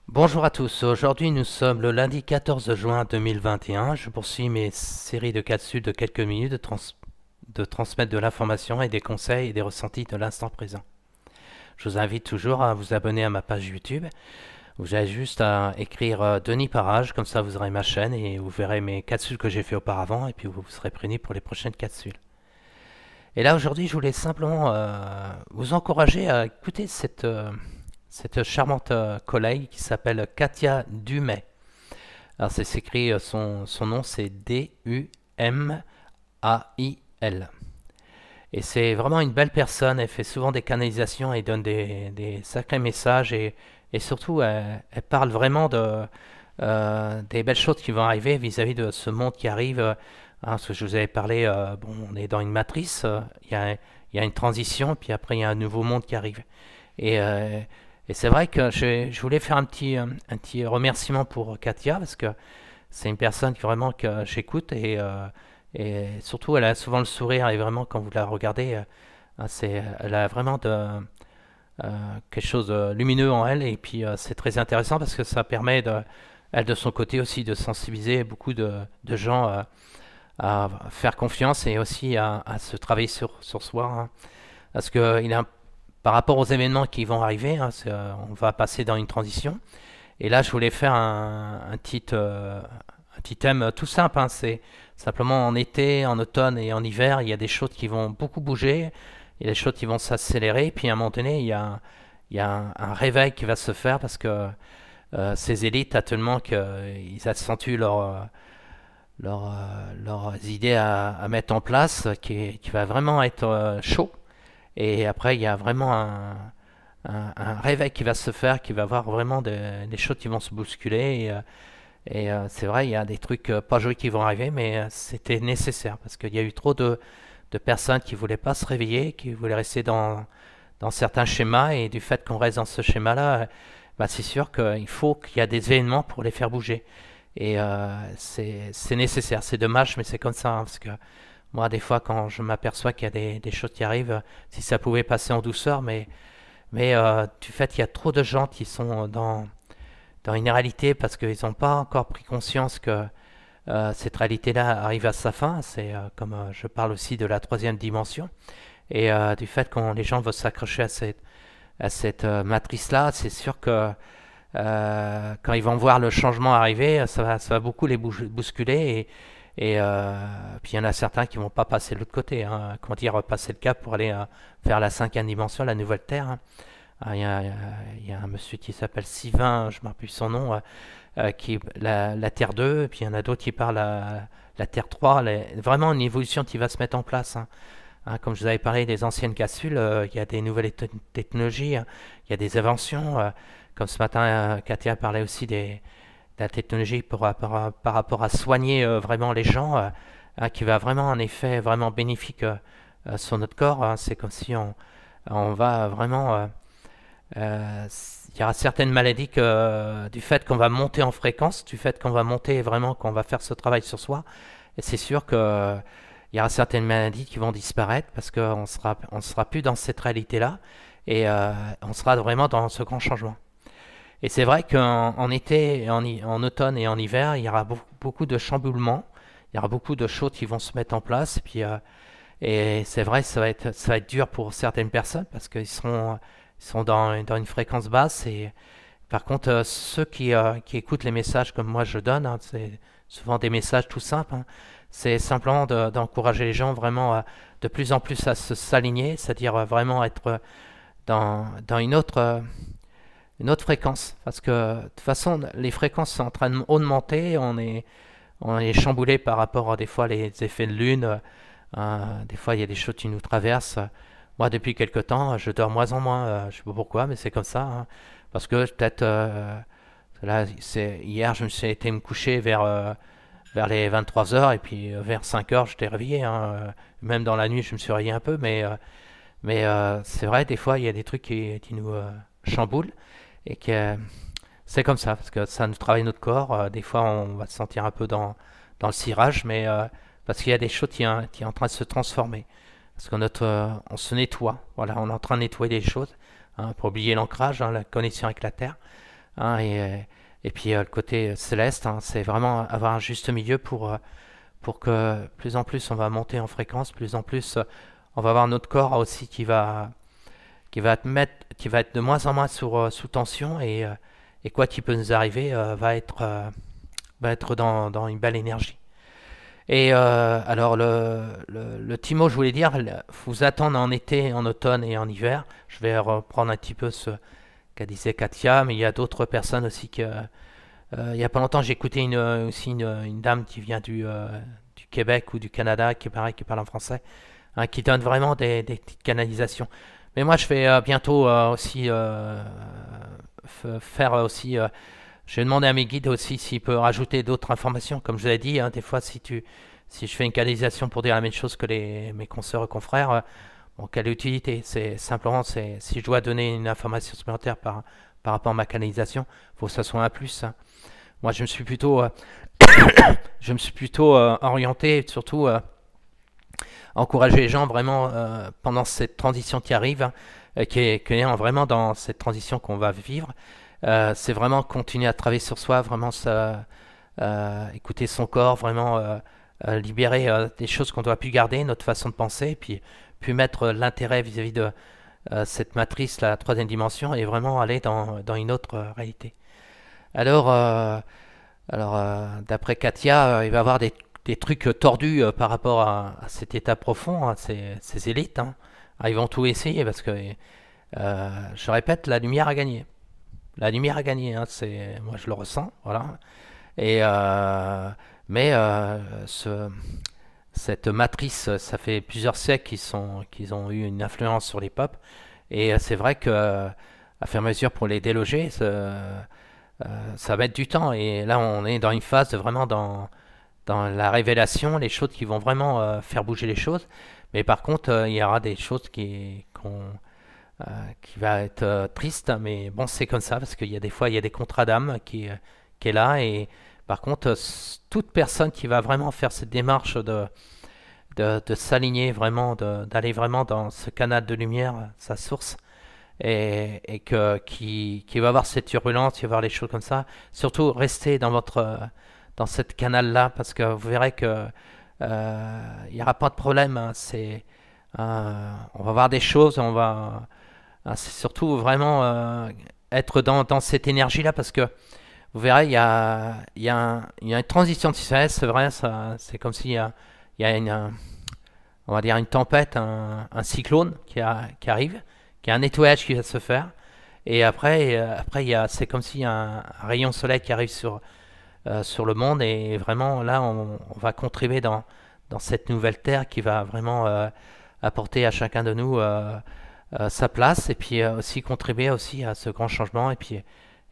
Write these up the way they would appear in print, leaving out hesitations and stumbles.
Bonjour à tous, aujourd'hui nous sommes le lundi 14 juin 2021. Je poursuis mes séries de capsules de quelques minutes de transmettre de l'information et des conseils et des ressentis de l'instant présent. Je vous invite toujours à vous abonner à ma page YouTube. Vous avez juste à écrire Denis Parage, comme ça vous aurez ma chaîne et vous verrez mes capsules que j'ai fait auparavant et puis vous serez prévenus pour les prochaines capsules. Et là aujourd'hui je voulais simplement vous encourager à écouter cette charmante collègue qui s'appelle Katia Dumay. Alors c'est s'écrit, son nom c'est D-U-M-A-I-L. Et c'est vraiment une belle personne, elle fait souvent des canalisations et donne des sacrés messages et surtout elle parle vraiment des belles choses qui vont arriver vis-à-vis de ce monde qui arrive. Parce que je vous avais parlé, bon, on est dans une matrice, il y a une transition, puis après il y a un nouveau monde qui arrive. Et, euh, et c'est vrai que je voulais faire un petit remerciement pour Katia, parce que c'est une personne qui vraiment que j'écoute, et surtout elle a souvent le sourire, et vraiment quand vous la regardez, elle a vraiment quelque chose de lumineux en elle, et puis c'est très intéressant parce que ça permet, elle de son côté aussi, de sensibiliser beaucoup de gens à faire confiance et aussi à se travailler sur soi. Hein. Parce que par rapport aux événements qui vont arriver, hein, on va passer dans une transition. Et là, je voulais faire un petit thème tout simple. Hein, c'est simplement en été, en automne et en hiver, il y a des choses qui vont beaucoup bouger, il y a des choses qui vont s'accélérer. Puis à un moment donné, il y a un réveil qui va se faire parce que ces élites, tellement qu'ils accentuent leurs idées à mettre en place, qui va vraiment être chaud. Et après, il y a vraiment un réveil qui va se faire, qui va avoir vraiment des choses qui vont se bousculer. C'est vrai, il y a des trucs pas jolis qui vont arriver, mais c'était nécessaire parce qu'il y a eu trop de personnes qui voulaient pas se réveiller, qui voulaient rester dans certains schémas. Et du fait qu'on reste dans ce schéma-là, bah, c'est sûr qu'il faut qu'il y a des événements pour les faire bouger. Et c'est nécessaire. C'est dommage, mais c'est comme ça. Hein, parce que moi, des fois, quand je m'aperçois qu'il y a des choses qui arrivent, si ça pouvait passer en douceur, mais du fait qu'il y a trop de gens qui sont dans une réalité parce qu'ils n'ont pas encore pris conscience que cette réalité-là arrive à sa fin. C'est comme je parle aussi de la troisième dimension. Et du fait que les gens veulent s'accrocher à cette matrice-là, c'est sûr que quand ils vont voir le changement arriver, ça va beaucoup les bousculer. Puis il y en a certains qui vont pas passer de l'autre côté, hein, comment dire, passer le cap pour aller vers la cinquième dimension, la nouvelle Terre. Hein. Il y a un monsieur qui s'appelle Sylvain, je ne me rappelle plus son nom, qui est la Terre 2, et puis il y en a d'autres qui parlent la Terre 3. Vraiment une évolution qui va se mettre en place. Hein. Hein, comme je vous avais parlé des anciennes capsules, il y a des nouvelles technologies, hein, il y a des inventions. Comme ce matin, Katia parlait aussi de la technologie par rapport à soigner vraiment les gens, hein, qui va vraiment un effet vraiment bénéfique sur notre corps. Hein. C'est comme si on va vraiment... il y aura certaines maladies que, du fait qu'on va monter en fréquence, du fait qu'on va monter vraiment, qu'on va faire ce travail sur soi, et c'est sûr que il y aura certaines maladies qui vont disparaître parce on sera plus dans cette réalité-là et on sera vraiment dans ce grand changement. Et c'est vrai qu'en été, en automne et en hiver, il y aura beaucoup de chamboulements, il y aura beaucoup de choses qui vont se mettre en place. Et c'est vrai, ça va être dur pour certaines personnes parce ils seront dans une fréquence basse. Et par contre, ceux qui écoutent les messages comme moi je donne, hein, c'est souvent des messages tout simples. Hein, c'est simplement d'encourager les gens vraiment de plus en plus à s'aligner, c'est-à-dire vraiment être dans une autre fréquence. Parce que de toute façon, les fréquences sont en train d'augmenter, on est chamboulé par rapport à des fois les effets de lune, des fois il y a des choses qui nous traversent. Moi, depuis quelque temps, je dors moins en moins, je sais pas pourquoi, mais c'est comme ça. Hein. Parce que peut-être, là, hier, je me suis été me coucher vers les 23 heures, et puis vers 5 heures, j'étais réveillé. Hein. Même dans la nuit, je me suis réveillé un peu, mais c'est vrai, des fois, il y a des trucs qui nous chamboulent. Et que c'est comme ça, parce que ça nous travaille notre corps. Des fois, on va se sentir un peu dans le cirage, mais parce qu'il y a des choses qui sont en train de se transformer. Parce qu'on on se nettoie, voilà, on est en train de nettoyer les choses, hein, pour oublier l'ancrage, hein, la connexion avec la Terre. hein, et puis le côté céleste, hein, c'est vraiment avoir un juste milieu pour que plus en plus on va monter en fréquence, plus en plus on va avoir notre corps aussi qui va être de moins en moins sous tension et quoi qui peut nous arriver va être dans une belle énergie. Et alors le petit mot, je voulais dire, vous attendre en été, en automne et en hiver. Je vais reprendre un petit peu ce qu'a disait Katia, mais il y a d'autres personnes aussi il y a pas longtemps, j'ai écouté aussi une dame qui vient du Québec ou du Canada, qui est pareil, qui parle en français, hein, qui donne vraiment des petites canalisations. Mais moi, je vais bientôt aussi faire aussi. Je vais demander à mes guides aussi s'ils peuvent rajouter d'autres informations. Comme je vous l'ai dit, hein, des fois, si je fais une canalisation pour dire la même chose que mes consoeurs et confrères, bon, quelle utilité? C'est simplement, si je dois donner une information supplémentaire par rapport à ma canalisation, il faut que ça soit un plus, hein. Moi, je me suis plutôt orienté, surtout encourager les gens vraiment pendant cette transition qui arrive, hein, qui est vraiment dans cette transition qu'on va vivre. C'est vraiment continuer à travailler sur soi, vraiment écouter son corps, vraiment libérer des choses qu'on ne doit plus garder, notre façon de penser, puis mettre l'intérêt vis-à-vis de cette matrice, la troisième dimension, et vraiment aller dans une autre réalité. Alors, d'après Katia, il va y avoir des trucs tordus par rapport à cet état profond, hein, ces élites, hein. Ah, ils vont tout essayer parce que, je répète, la lumière a gagné. La lumière a gagné, hein, moi je le ressens, voilà. Et, mais cette matrice, ça fait plusieurs siècles qu'ils ont eu une influence sur les peuples. Et c'est vrai que, à faire mesure pour les déloger, ça va être du temps. Et là, on est dans une phase vraiment dans la révélation, les choses qui vont vraiment faire bouger les choses. Mais par contre, il y aura des choses qui va être triste, mais bon, c'est comme ça, parce qu'il y a des fois, il y a des contrats d'âme qui est là. Et par contre, toute personne qui va vraiment faire cette démarche de s'aligner vraiment, d'aller vraiment dans ce canal de lumière, sa source, et qui va avoir cette turbulence, qui va avoir les choses comme ça. Surtout, restez dans cette canal-là, parce que vous verrez que il n'y aura pas de problème, hein. On va voir des choses, c'est surtout vraiment être dans cette énergie-là, parce que vous verrez, il y a une transition de système, c'est vrai, c'est comme s'il y a on va dire une tempête, un cyclone qui arrive, qui a un nettoyage qui va se faire, et après c'est comme s'il y a un rayon de soleil qui arrive sur le monde, et vraiment là, on va contribuer dans cette nouvelle terre qui va vraiment apporter à chacun de nous sa place, et puis aussi contribuer aussi à ce grand changement, et puis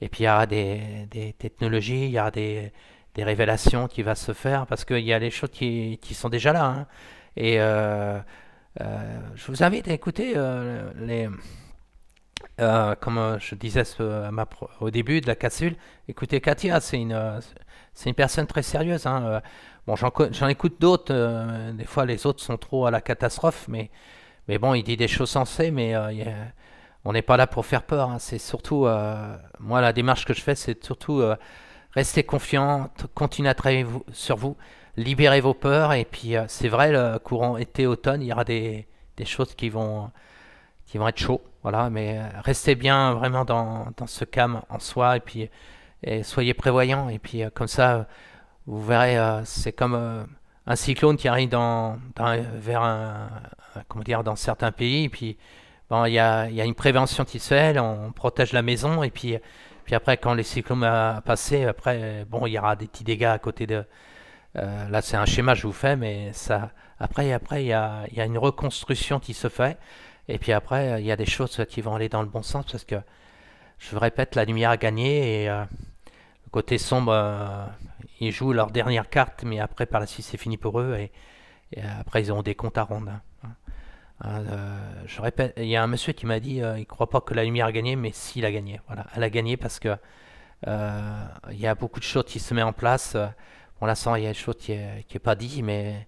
il y aura des technologies, il y aura des révélations qui vont se faire, parce qu'il y a des choses qui sont déjà là, hein. Et je vous invite à écouter comme je disais au début de la capsule, écoutez Katia, c'est une personne très sérieuse, hein. Bon, j'en écoute d'autres, des fois les autres sont trop à la catastrophe, mais bon, il dit des choses sensées, mais on n'est pas là pour faire peur, hein. C'est surtout, moi, la démarche que je fais, c'est surtout rester confiant, continuer à travailler sur vous, libérer vos peurs, et puis c'est vrai, le courant été-automne, il y aura des choses qui vont être chauds, voilà, mais restez bien vraiment dans ce calme en soi, et soyez prévoyants, et puis comme ça, vous verrez, c'est comme un cyclone qui arrive vers comment dire, dans certains pays, et puis bon, il y a une prévention qui se fait, on protège la maison, et puis après, quand les cyclones vont passer, après, bon, il y aura des petits dégâts à côté de. Là, c'est un schéma que je vous fais, mais après, il y a une reconstruction qui se fait, et puis après, il y a des choses qui vont aller dans le bon sens, parce que, je vous répète, la lumière a gagné, et le côté sombre, ils jouent leur dernière carte, mais après, par la suite, c'est fini pour eux, et après, ils ont des comptes à rendre, hein. Je répète, il y a un monsieur qui m'a dit, il croit pas que la lumière a gagné, mais s'il a gagné. Voilà, elle a gagné parce que il y a beaucoup de choses qui se mettent en place. Pour l'instant, il y a des choses qui est pas dit, mais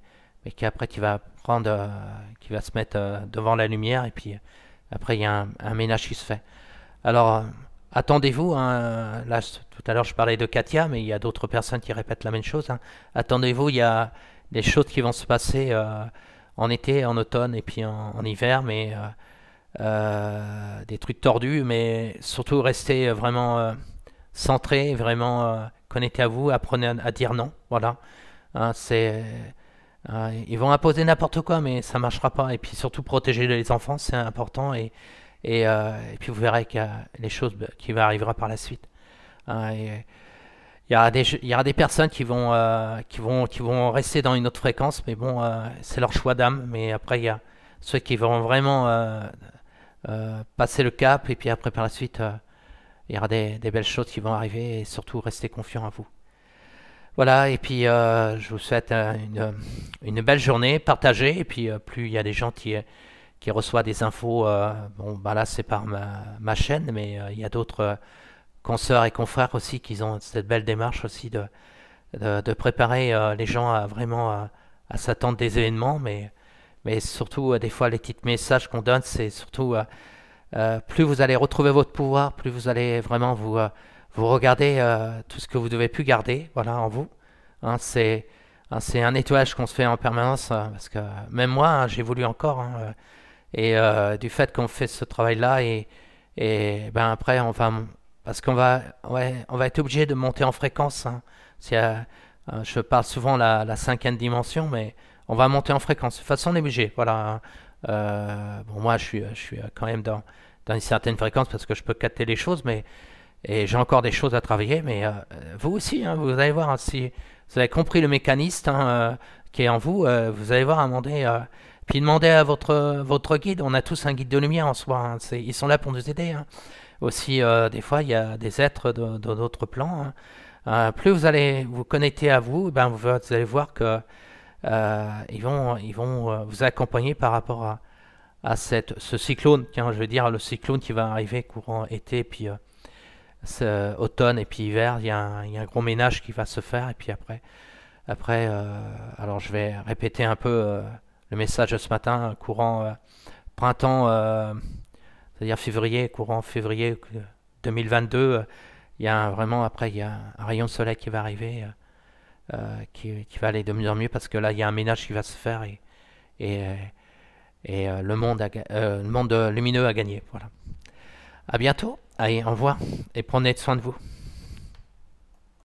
qu'après qui va se mettre devant la lumière, et puis après il y a un ménage qui se fait. Alors attendez-vous, hein, là, tout à l'heure je parlais de Katia, mais il y a d'autres personnes qui répètent la même chose, hein. Attendez-vous, il y a des choses qui vont se passer en été, en automne et puis en hiver, mais des trucs tordus, mais surtout restez vraiment centré, vraiment connecté à vous, apprenez à dire non, voilà. Hein, ils vont imposer n'importe quoi, mais ça marchera pas. Et puis surtout protéger les enfants, c'est important. Et puis vous verrez qu'il y a les choses qui vont arriver par la suite. Hein, il y aura des personnes qui vont rester dans une autre fréquence, mais bon, c'est leur choix d'âme. Mais après, il y a ceux qui vont vraiment passer le cap, et puis après, par la suite, il y aura des belles choses qui vont arriver, et surtout rester confiant à vous. Voilà, et puis je vous souhaite une belle journée, partagez, et puis plus il y a des gens qui reçoivent des infos, bon, bah là c'est par ma chaîne, mais il y a d'autres consoeurs et confrères aussi qui ont cette belle démarche aussi de préparer les gens à vraiment à s'attendre des événements, mais surtout des fois les petits messages qu'on donne, c'est surtout plus vous allez retrouver votre pouvoir, plus vous allez vraiment vous regarder tout ce que vous devez plus garder, voilà, en vous. Hein, c'est un nettoyage qu'on se fait en permanence, parce que même moi, hein, j'évolue encore, hein, et du fait qu'on fait ce travail-là, et ben après, parce qu'on va, ouais, on va être obligé de monter en fréquence. Hein. Je parle souvent la cinquième dimension, mais on va monter en fréquence. De toute façon, on est obligé, voilà. Hein. Bon, moi, je suis quand même dans une certaine fréquence parce que je peux capter les choses, mais et j'ai encore des choses à travailler, mais vous aussi, hein, vous allez voir, hein, si vous avez compris le mécanisme, hein, qui est en vous, vous allez voir à demander, puis demandez à votre guide. On a tous un guide de lumière en soi, hein, ils sont là pour nous aider. Hein. Aussi, des fois, il y a des êtres de d'autres plans. Hein. Plus vous allez vous connecter à vous, ben, vous allez voir que ils vont vous accompagner par rapport à ce cyclone. Tiens, je veux dire, le cyclone qui va arriver courant été, puis automne et puis hiver, il y a un gros ménage qui va se faire. Et puis après alors je vais répéter un peu le message de ce matin, courant printemps, c'est-à-dire février, courant février 2022. Il y a vraiment, après, il y a un rayon de soleil qui va arriver, qui va aller de mieux en mieux, parce que là, il y a un ménage qui va se faire, et, le monde lumineux a gagné. Voilà. À bientôt. Allez, au revoir et prenez soin de vous.